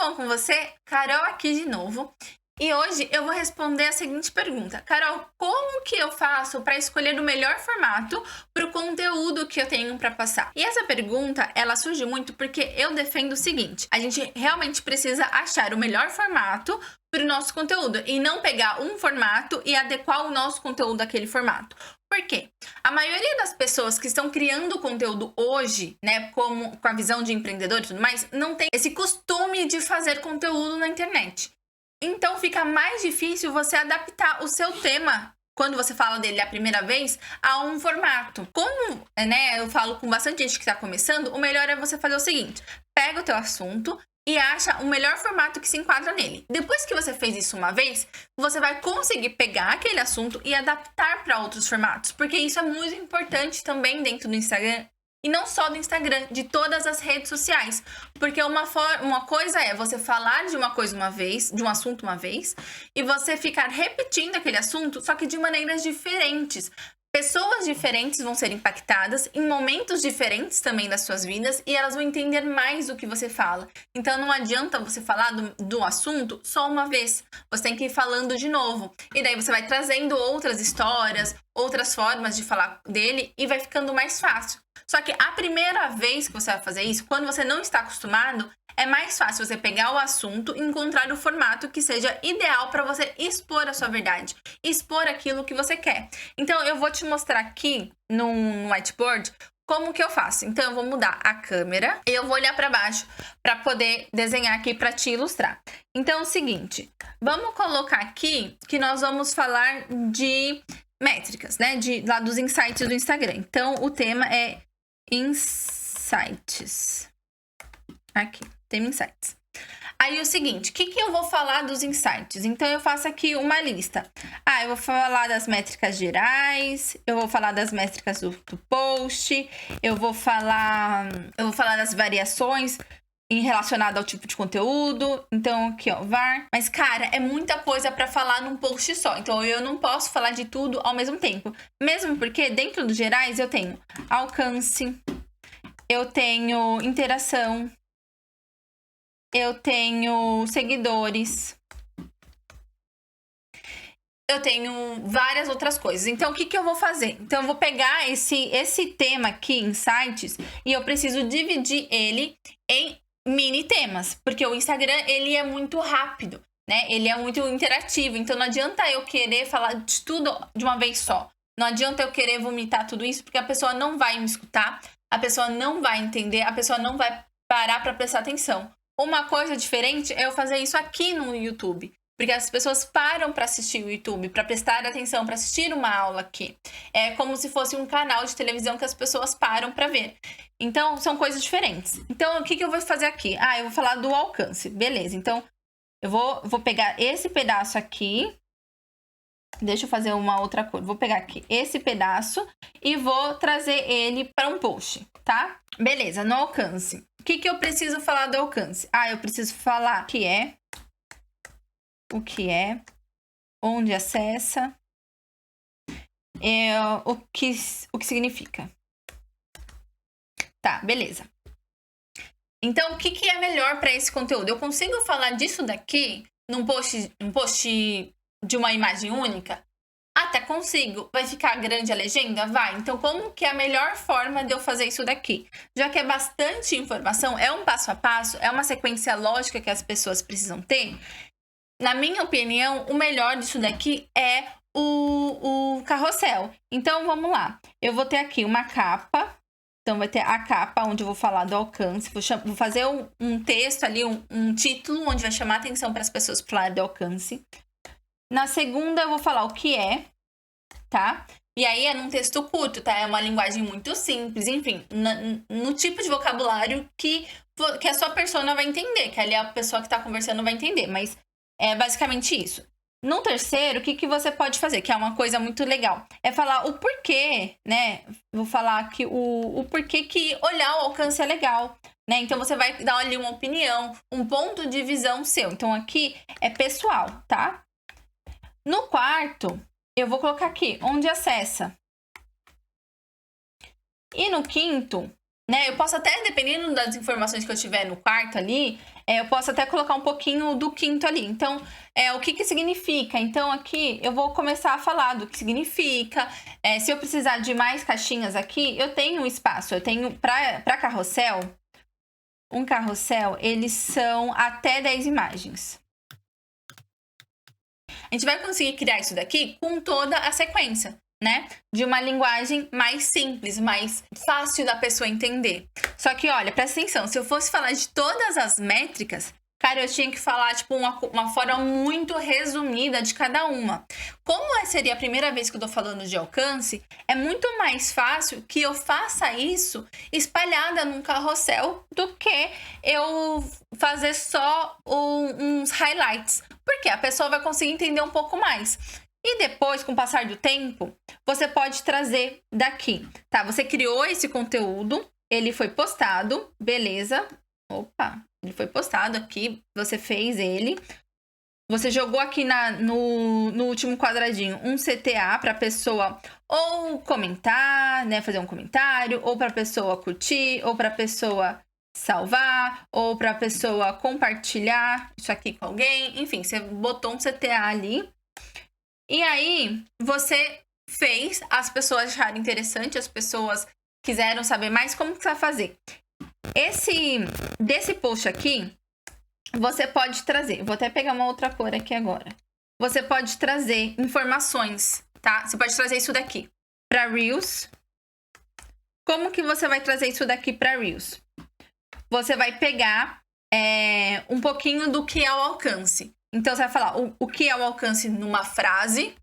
bom com você? Carol aqui de novo. E hoje eu vou responder a seguinte pergunta. Carol, como que eu faço para escolher o melhor formato para o conteúdo que eu tenho para passar? E essa pergunta, ela surge muito porque eu defendo o seguinte. A gente realmente precisa achar o melhor formato para o nosso conteúdo e não pegar um formato e adequar o nosso conteúdo àquele formato. Por quê? A maioria das pessoas que estão criando conteúdo hoje, né, como com a visão de empreendedor e tudo mais, não tem esse costume de fazer conteúdo na internet. Então fica mais difícil você adaptar o seu tema, quando você fala dele a primeira vez, a um formato. Como, né, eu falo com bastante gente que está começando, o melhor é você fazer o seguinte: pega o teu assunto e acha o melhor formato que se enquadra nele. Depois que você fez isso uma vez, você vai conseguir pegar aquele assunto e adaptar para outros formatos, porque isso é muito importante também dentro do Instagram. E não só do Instagram, de todas as redes sociais. Porque uma coisa é você falar de uma coisa uma vez, de um assunto uma vez, e você ficar repetindo aquele assunto, só que de maneiras diferentes. Pessoas diferentes vão ser impactadas em momentos diferentes também das suas vidas e elas vão entender mais o que você fala. Então não adianta você falar do assunto só uma vez. Você tem que ir falando de novo. E daí você vai trazendo outras histórias, outras formas de falar dele e vai ficando mais fácil. Só que a primeira vez que você vai fazer isso, quando você não está acostumado, é mais fácil você pegar o assunto e encontrar o formato que seja ideal para você expor a sua verdade, expor aquilo que você quer. Então, eu vou te mostrar aqui no whiteboard como que eu faço. Então, eu vou mudar a câmera e eu vou olhar para baixo para poder desenhar aqui para te ilustrar. Então, é o seguinte, vamos colocar aqui que nós vamos falar de métricas, né? Lá dos insights do Instagram. Então, o tema é insights. Aqui, tema insights. Aí, o seguinte, o que eu vou falar dos insights? Então, eu faço aqui uma lista. Eu vou falar das métricas gerais, eu vou falar das métricas do post, eu vou falar das variações relacionado ao tipo de conteúdo. Então, aqui, ó, VAR. Mas, cara, é muita coisa pra falar num post só. Então, eu não posso falar de tudo ao mesmo tempo. Mesmo porque, dentro dos gerais, eu tenho alcance, eu tenho interação, eu tenho seguidores, eu tenho várias outras coisas. Então, o que eu vou fazer? Então, eu vou pegar esse tema aqui, insights, e eu preciso dividir ele em mini temas, porque o Instagram, ele é muito rápido, né? Ele é muito interativo, então não adianta eu querer falar de tudo de uma vez só. Não adianta eu querer vomitar tudo isso, porque a pessoa não vai me escutar, a pessoa não vai entender, a pessoa não vai parar para prestar atenção. Uma coisa diferente é eu fazer isso aqui no YouTube, porque as pessoas param para assistir o YouTube, para prestar atenção, para assistir uma aula aqui. É como se fosse um canal de televisão que as pessoas param para ver. Então, são coisas diferentes. Então, o que eu vou fazer aqui? Eu vou falar do alcance. Beleza, então, eu vou pegar esse pedaço aqui. Deixa eu fazer uma outra coisa. Vou pegar aqui esse pedaço e vou trazer ele para um post, tá? Beleza, no alcance. O que eu preciso falar do alcance? Eu preciso falar o que é, onde acessa, o que significa. Tá, beleza. Então, o que é melhor para esse conteúdo? Eu consigo falar disso daqui num post de uma imagem única? Até consigo. Vai ficar grande a legenda? Vai. Então, como que é a melhor forma de eu fazer isso daqui? Já que é bastante informação, é um passo a passo, é uma sequência lógica que as pessoas precisam ter. Na minha opinião, o melhor disso daqui é o carrossel. Então, vamos lá. Eu vou ter aqui uma capa. Então, vai ter a capa, onde eu vou falar do alcance. Vou fazer um texto ali, um título, onde vai chamar a atenção para as pessoas para falar do alcance. Na segunda, eu vou falar o que é, tá? E aí, é num texto curto, tá? É uma linguagem muito simples. Enfim, no tipo de vocabulário que a sua persona vai entender. Que ali a pessoa que está conversando vai entender. Mas é basicamente isso. No terceiro, o que você pode fazer? Que é uma coisa muito legal. É falar o porquê, né? Vou falar aqui o porquê que olhar o alcance é legal, né? Então, você vai dar ali uma opinião, um ponto de visão seu. Então, aqui é pessoal, tá? No quarto, eu vou colocar aqui, onde acessa. E no quinto, né? Eu posso até, dependendo das informações que eu tiver no quarto ali, eu posso até colocar um pouquinho do quinto ali. Então, o que que significa? Então, aqui eu vou começar a falar do que significa. Se eu precisar de mais caixinhas aqui, eu tenho um espaço. Eu tenho, para carrossel, um carrossel, eles são até 10 imagens. A gente vai conseguir criar isso daqui com toda a sequência, né? De uma linguagem mais simples, mais fácil da pessoa entender. Só que, olha, presta atenção, se eu fosse falar de todas as métricas, cara, eu tinha que falar, tipo, uma forma muito resumida de cada uma. Como seria a primeira vez que eu tô falando de alcance, é muito mais fácil que eu faça isso espalhada num carrossel do que eu fazer só uns highlights. Porque a pessoa vai conseguir entender um pouco mais. E depois, com o passar do tempo, você pode trazer daqui, tá? Você criou esse conteúdo, ele foi postado, beleza. Opa, ele foi postado aqui, você fez ele. Você jogou aqui no último quadradinho um CTA para a pessoa ou comentar, né? Fazer um comentário, ou para a pessoa curtir, ou para a pessoa salvar, ou para a pessoa compartilhar isso aqui com alguém. Enfim, você botou um CTA ali. E aí, você fez as pessoas acharem interessante, as pessoas quiseram saber mais como que você vai fazer. Desse post aqui, você pode trazer, vou até pegar uma outra cor aqui agora. Você pode trazer informações, tá? Você pode trazer isso daqui para Reels. Como que você vai trazer isso daqui para Reels? Você vai pegar um pouquinho do que é o alcance. Então, você vai falar o que é o alcance numa frase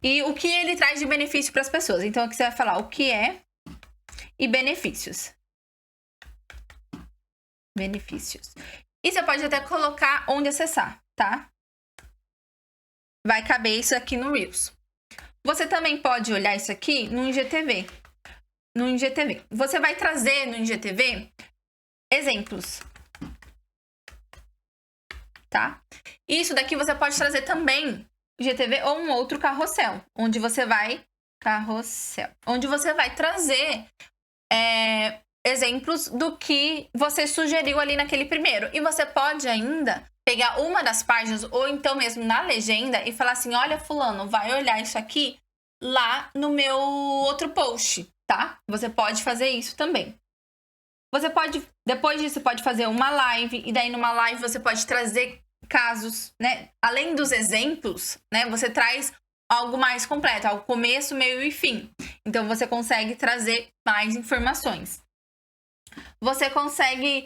e o que ele traz de benefício para as pessoas. Então, aqui você vai falar o que é e benefícios. Benefícios. E você pode até colocar onde acessar, tá? Vai caber isso aqui no Reels. Você também pode olhar isso aqui no IGTV. No IGTV. Você vai trazer no IGTV exemplos. Tá? Isso daqui você pode trazer também IGTV ou um outro carrossel, onde você vai trazer exemplos do que você sugeriu ali naquele primeiro. E você pode ainda pegar uma das páginas ou então mesmo na legenda e falar assim, olha, fulano, vai olhar isso aqui lá no meu outro post, tá? Você pode fazer isso também. Você pode, depois disso, pode fazer uma live, e daí numa live você pode trazer casos, né? Além dos exemplos, né? Você traz algo mais completo, algo começo, meio e fim. Então, você consegue trazer mais informações. Você consegue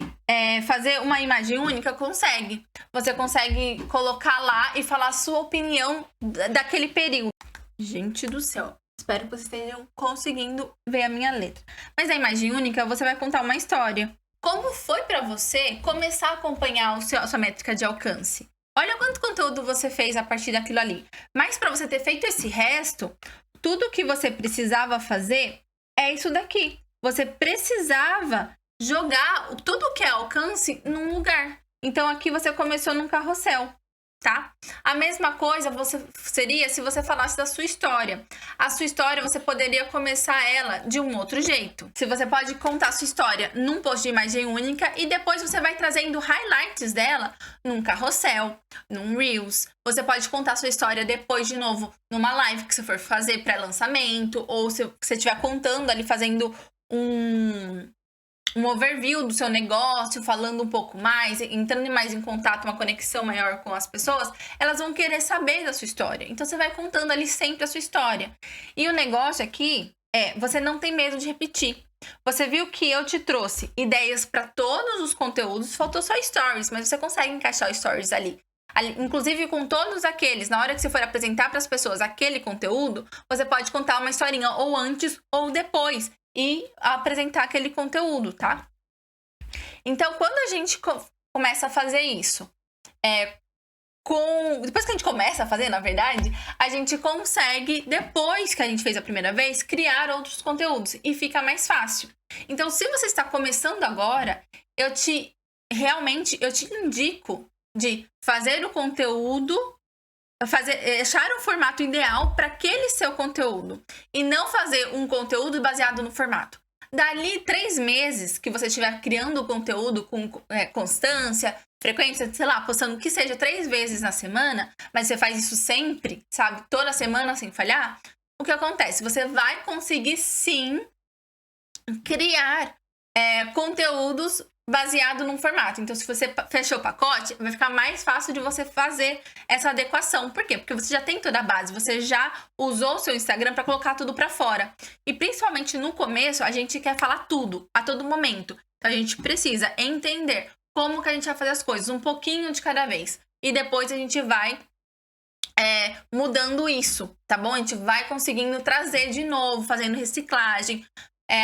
fazer uma imagem única? Consegue. Você consegue colocar lá e falar a sua opinião daquele período. Gente do céu. Espero que vocês estejam conseguindo ver a minha letra. Mas a imagem única, você vai contar uma história. Como foi para você começar a acompanhar a sua métrica de alcance? Olha quanto conteúdo você fez a partir daquilo ali. Mas para você ter feito esse resto, tudo que você precisava fazer é isso daqui. Você precisava jogar tudo que é alcance num lugar. Então aqui você começou num carrossel. Tá? A mesma coisa seria se você falasse da sua história. A sua história, você poderia começar ela de um outro jeito. Se você pode contar a sua história num post de imagem única e depois você vai trazendo highlights dela num carrossel, num Reels. Você pode contar a sua história depois de novo numa live que você for fazer pré-lançamento, ou se você estiver contando ali, fazendo um overview do seu negócio, falando um pouco mais, entrando mais em contato, uma conexão maior com as pessoas, elas vão querer saber da sua história. Então, você vai contando ali sempre a sua história. E o negócio aqui você não tem medo de repetir. Você viu que eu te trouxe ideias para todos os conteúdos, faltou só stories, mas você consegue encaixar os stories ali. Inclusive com todos aqueles, na hora que você for apresentar para as pessoas aquele conteúdo, você pode contar uma historinha ou antes ou depois e apresentar aquele conteúdo, tá? Então, quando a gente começa a fazer isso, depois que a gente começa a fazer, na verdade, a gente consegue, depois que a gente fez a primeira vez, criar outros conteúdos e fica mais fácil. Então, se você está começando agora, eu te indico de fazer o conteúdo, achar um formato ideal para aquele seu conteúdo e não fazer um conteúdo baseado no formato. Dali 3 meses que você estiver criando o conteúdo com constância, frequência, sei lá, postando que seja 3 vezes na semana, mas você faz isso sempre, sabe? Toda semana sem falhar, o que acontece? Você vai conseguir sim criar conteúdos baseado num formato. Então, se você fechou o pacote, vai ficar mais fácil de você fazer essa adequação. Por quê? Porque você já tem toda a base, você já usou o seu Instagram para colocar tudo para fora. E principalmente no começo, a gente quer falar tudo, a todo momento. Então, a gente precisa entender como que a gente vai fazer as coisas, um pouquinho de cada vez. E depois a gente vai mudando isso, tá bom? A gente vai conseguindo trazer de novo, fazendo reciclagem,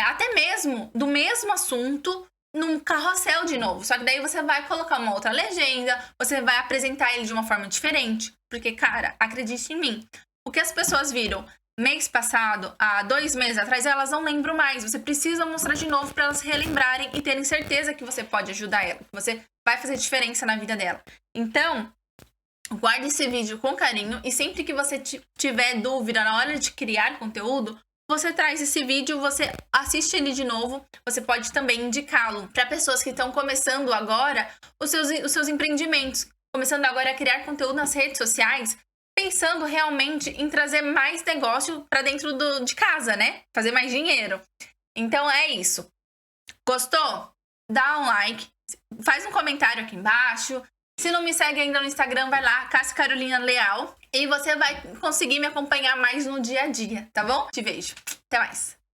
até mesmo do mesmo assunto, num carrossel de novo. Só que daí você vai colocar uma outra legenda, você vai apresentar ele de uma forma diferente. Porque, cara, acredite em mim, o que as pessoas viram mês passado, há 2 meses atrás, elas não lembram mais. Você precisa mostrar de novo para elas relembrarem e terem certeza que você pode ajudar ela, que você vai fazer diferença na vida dela. Então, guarde esse vídeo com carinho e sempre que você tiver dúvida na hora de criar conteúdo, você traz esse vídeo, você assiste ele de novo, você pode também indicá-lo para pessoas que estão começando agora os seus empreendimentos, começando agora a criar conteúdo nas redes sociais, pensando realmente em trazer mais negócio para dentro de casa, né? Fazer mais dinheiro. Então é isso. Gostou? Dá um like, faz um comentário aqui embaixo. Se não me segue ainda no Instagram, vai lá, Cássia Carolina Leal. E você vai conseguir me acompanhar mais no dia a dia, tá bom? Te vejo. Até mais.